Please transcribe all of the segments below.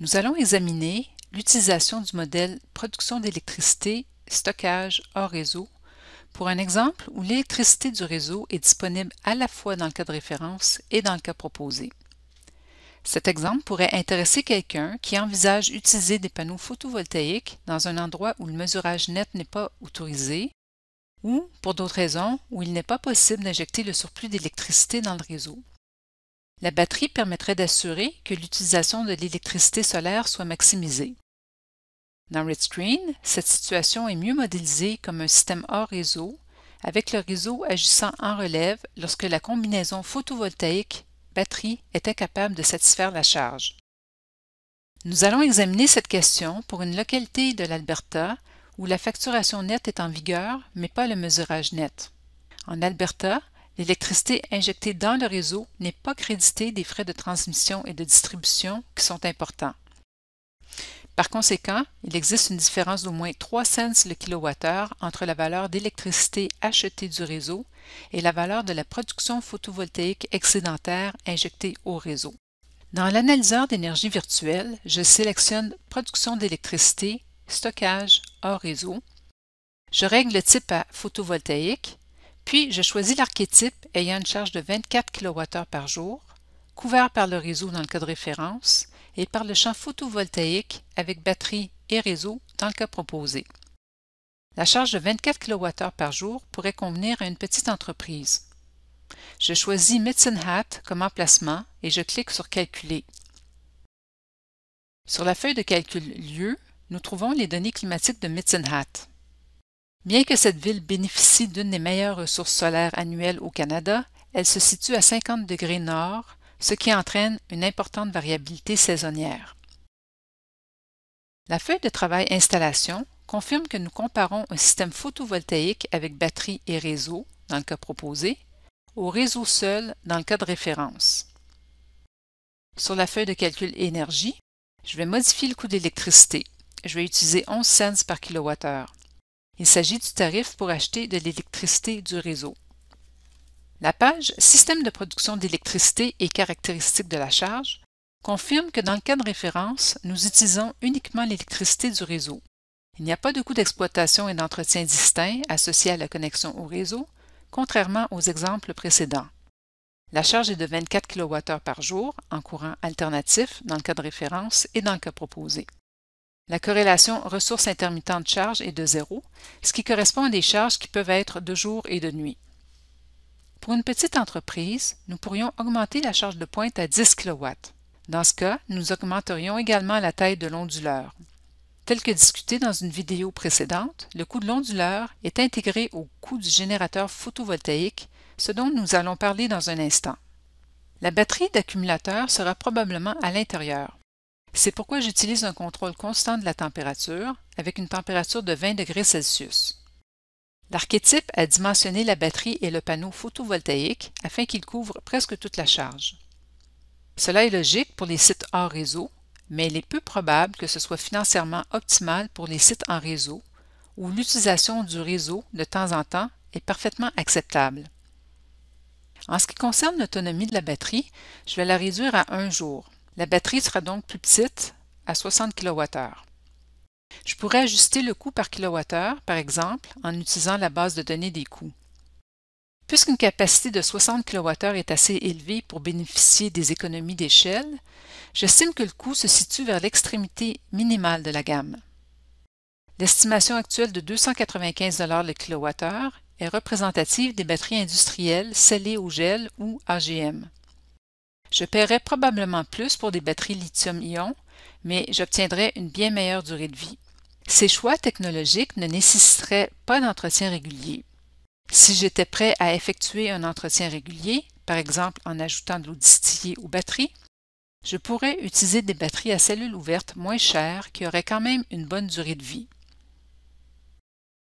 Nous allons examiner l'utilisation du modèle production d'électricité, stockage hors réseau pour un exemple où l'électricité du réseau est disponible à la fois dans le cas de référence et dans le cas proposé. Cet exemple pourrait intéresser quelqu'un qui envisage utiliser des panneaux photovoltaïques dans un endroit où le mesurage net n'est pas autorisé ou, pour d'autres raisons, où il n'est pas possible d'injecter le surplus d'électricité dans le réseau. La batterie permettrait d'assurer que l'utilisation de l'électricité solaire soit maximisée. Dans RedScreen, cette situation est mieux modélisée comme un système hors réseau, avec le réseau agissant en relève lorsque la combinaison photovoltaïque-batterie est incapable de satisfaire la charge. Nous allons examiner cette question pour une localité de l'Alberta où la facturation nette est en vigueur, mais pas le mesurage net. En Alberta, l'électricité injectée dans le réseau n'est pas créditée des frais de transmission et de distribution qui sont importants. Par conséquent, il existe une différence d'au moins 3 cents le kilowattheure entre la valeur d'électricité achetée du réseau et la valeur de la production photovoltaïque excédentaire injectée au réseau. Dans l'analyseur d'énergie virtuelle, je sélectionne Production d'électricité, stockage hors réseau. Je règle le type à photovoltaïque, puis je choisis l'archétype ayant une charge de 24 kWh par jour, couvert par le réseau dans le cas de référence, et par le champ photovoltaïque avec batterie et réseau dans le cas proposé. La charge de 24 kWh par jour pourrait convenir à une petite entreprise. Je choisis Medicine Hat comme emplacement et je clique sur Calculer. Sur la feuille de calcul Lieu, nous trouvons les données climatiques de Medicine Hat. Bien que cette ville bénéficie d'une des meilleures ressources solaires annuelles au Canada, elle se situe à 50 degrés nord, ce qui entraîne une importante variabilité saisonnière. La feuille de travail Installation confirme que nous comparons un système photovoltaïque avec batterie et réseau, dans le cas proposé, au réseau seul dans le cas de référence. Sur la feuille de calcul Énergie, je vais modifier le coût d'électricité. Je vais utiliser 11 cents par kilowattheure. Il s'agit du tarif pour acheter de l'électricité du réseau. La page Système de production d'électricité et caractéristiques de la charge confirme que dans le cas de référence, nous utilisons uniquement l'électricité du réseau. Il n'y a pas de coût d'exploitation et d'entretien distinct associé à la connexion au réseau, contrairement aux exemples précédents. La charge est de 24 kWh par jour en courant alternatif dans le cas de référence et dans le cas proposé. La corrélation ressources intermittentes de charge est de 0, ce qui correspond à des charges qui peuvent être de jour et de nuit. Pour une petite entreprise, nous pourrions augmenter la charge de pointe à 10 kW. Dans ce cas, nous augmenterions également la taille de l'onduleur. Tel que discuté dans une vidéo précédente, le coût de l'onduleur est intégré au coût du générateur photovoltaïque, ce dont nous allons parler dans un instant. La batterie d'accumulateur sera probablement à l'intérieur. C'est pourquoi j'utilise un contrôle constant de la température avec une température de 20 degrés Celsius. L'archétype a dimensionné la batterie et le panneau photovoltaïque afin qu'il couvre presque toute la charge. Cela est logique pour les sites hors réseau, mais il est peu probable que ce soit financièrement optimal pour les sites en réseau, où l'utilisation du réseau de temps en temps est parfaitement acceptable. En ce qui concerne l'autonomie de la batterie, je vais la réduire à 1 jour. La batterie sera donc plus petite, à 60 kWh. Je pourrais ajuster le coût par kilowattheure, par exemple, en utilisant la base de données des coûts. Puisqu'une capacité de 60 kWh est assez élevée pour bénéficier des économies d'échelle, j'estime que le coût se situe vers l'extrémité minimale de la gamme. L'estimation actuelle de 295 $ le kilowattheure est représentative des batteries industrielles scellées au gel ou AGM. Je paierais probablement plus pour des batteries lithium-ion, mais j'obtiendrais une bien meilleure durée de vie. Ces choix technologiques ne nécessiteraient pas d'entretien régulier. Si j'étais prêt à effectuer un entretien régulier, par exemple en ajoutant de l'eau distillée aux batteries, je pourrais utiliser des batteries à cellules ouvertes moins chères qui auraient quand même une bonne durée de vie.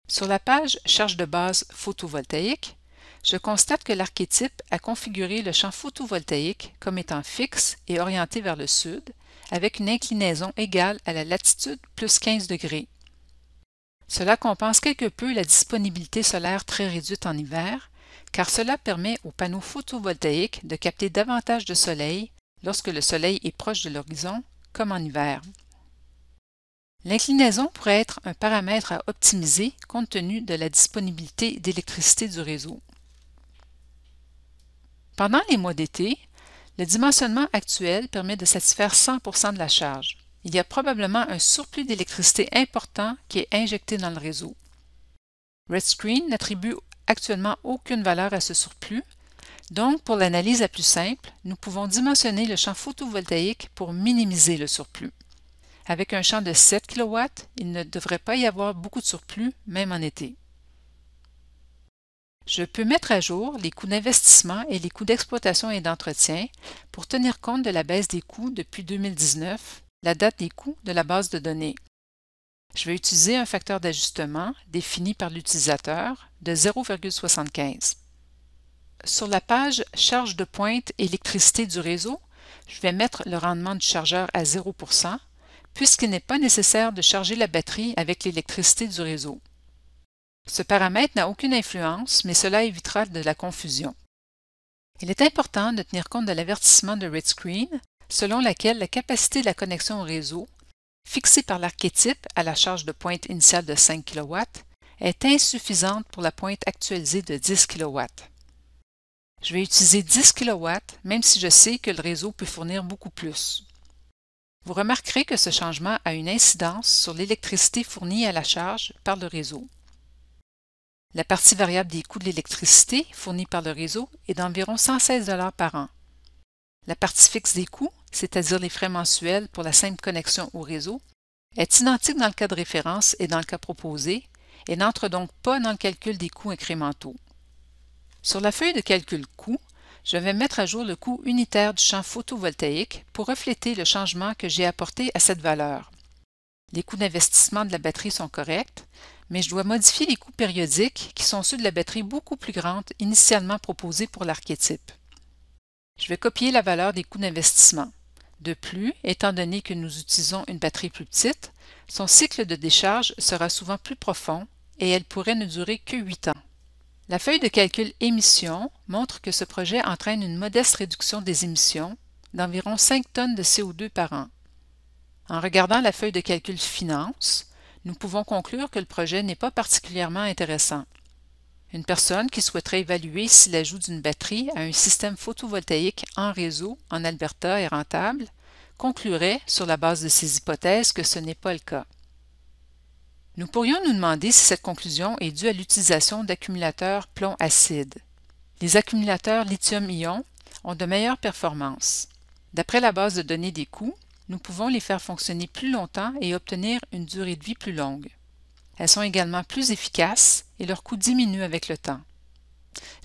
Sur la page Charge de base photovoltaïque, je constate que l'archétype a configuré le champ photovoltaïque comme étant fixe et orienté vers le sud, avec une inclinaison égale à la latitude plus 15 degrés. Cela compense quelque peu la disponibilité solaire très réduite en hiver, car cela permet aux panneaux photovoltaïques de capter davantage de soleil lorsque le soleil est proche de l'horizon, comme en hiver. L'inclinaison pourrait être un paramètre à optimiser compte tenu de la disponibilité d'électricité du réseau. Pendant les mois d'été, le dimensionnement actuel permet de satisfaire 100% de la charge. Il y a probablement un surplus d'électricité important qui est injecté dans le réseau. RedScreen n'attribue actuellement aucune valeur à ce surplus, donc pour l'analyse la plus simple, nous pouvons dimensionner le champ photovoltaïque pour minimiser le surplus. Avec un champ de 7 kW, il ne devrait pas y avoir beaucoup de surplus, même en été. Je peux mettre à jour les coûts d'investissement et les coûts d'exploitation et d'entretien pour tenir compte de la baisse des coûts depuis 2019, la date des coûts de la base de données. Je vais utiliser un facteur d'ajustement défini par l'utilisateur de 0,75. Sur la page « Charge de pointe électricité du réseau », je vais mettre le rendement du chargeur à 0%, puisqu'il n'est pas nécessaire de charger la batterie avec l'électricité du réseau. Ce paramètre n'a aucune influence, mais cela évitera de la confusion. Il est important de tenir compte de l'avertissement de RedScreen, selon laquelle la capacité de la connexion au réseau, fixée par l'archétype à la charge de pointe initiale de 5 kW, est insuffisante pour la pointe actualisée de 10 kW. Je vais utiliser 10 kW, même si je sais que le réseau peut fournir beaucoup plus. Vous remarquerez que ce changement a une incidence sur l'électricité fournie à la charge par le réseau. La partie variable des coûts de l'électricité fournie par le réseau est d'environ 116 $ par an. La partie fixe des coûts, c'est-à-dire les frais mensuels pour la simple connexion au réseau, est identique dans le cas de référence et dans le cas proposé et n'entre donc pas dans le calcul des coûts incrémentaux. Sur la feuille de calcul coût, je vais mettre à jour le coût unitaire du champ photovoltaïque pour refléter le changement que j'ai apporté à cette valeur. Les coûts d'investissement de la batterie sont corrects, mais je dois modifier les coûts périodiques qui sont ceux de la batterie beaucoup plus grande initialement proposée pour l'archétype. Je vais copier la valeur des coûts d'investissement. De plus, étant donné que nous utilisons une batterie plus petite, son cycle de décharge sera souvent plus profond et elle pourrait ne durer que 8 ans. La feuille de calcul émissions montre que ce projet entraîne une modeste réduction des émissions d'environ 5 tonnes de CO2 par an. En regardant la feuille de calcul finance, nous pouvons conclure que le projet n'est pas particulièrement intéressant. Une personne qui souhaiterait évaluer si l'ajout d'une batterie à un système photovoltaïque en réseau en Alberta est rentable conclurait, sur la base de ces hypothèses, que ce n'est pas le cas. Nous pourrions nous demander si cette conclusion est due à l'utilisation d'accumulateurs plomb-acide. Les accumulateurs lithium-ion ont de meilleures performances. D'après la base de données des coûts, nous pouvons les faire fonctionner plus longtemps et obtenir une durée de vie plus longue. Elles sont également plus efficaces et leur coût diminue avec le temps.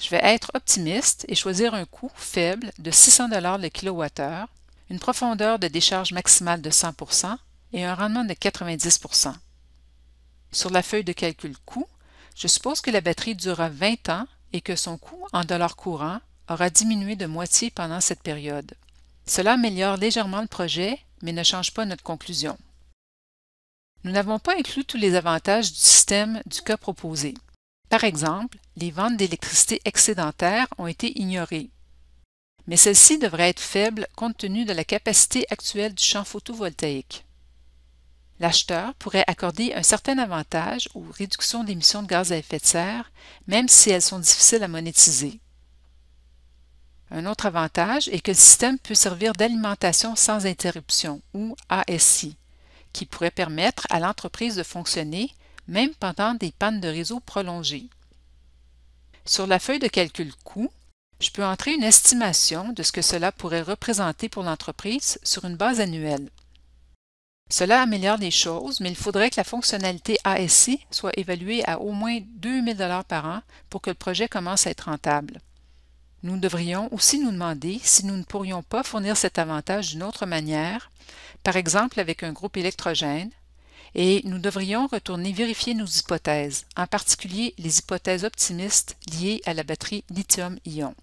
Je vais être optimiste et choisir un coût faible de 600 $ le kWh, une profondeur de décharge maximale de 100% et un rendement de 90%. Sur la feuille de calcul coût, je suppose que la batterie durera 20 ans et que son coût en dollars courants aura diminué de moitié pendant cette période. Cela améliore légèrement le projet, mais ne change pas notre conclusion. Nous n'avons pas inclus tous les avantages du système du cas proposé. Par exemple, les ventes d'électricité excédentaires ont été ignorées. Mais celles-ci devraient être faibles compte tenu de la capacité actuelle du champ photovoltaïque. L'acheteur pourrait accorder un certain avantage aux réductions d'émissions de gaz à effet de serre, même si elles sont difficiles à monétiser. Un autre avantage est que le système peut servir d'alimentation sans interruption, ou ASI, qui pourrait permettre à l'entreprise de fonctionner même pendant des pannes de réseau prolongées. Sur la feuille de calcul coût, je peux entrer une estimation de ce que cela pourrait représenter pour l'entreprise sur une base annuelle. Cela améliore les choses, mais il faudrait que la fonctionnalité ASI soit évaluée à au moins 2 000 $ par an pour que le projet commence à être rentable. Nous devrions aussi nous demander si nous ne pourrions pas fournir cet avantage d'une autre manière, par exemple avec un groupe électrogène, et nous devrions retourner vérifier nos hypothèses, en particulier les hypothèses optimistes liées à la batterie lithium-ion.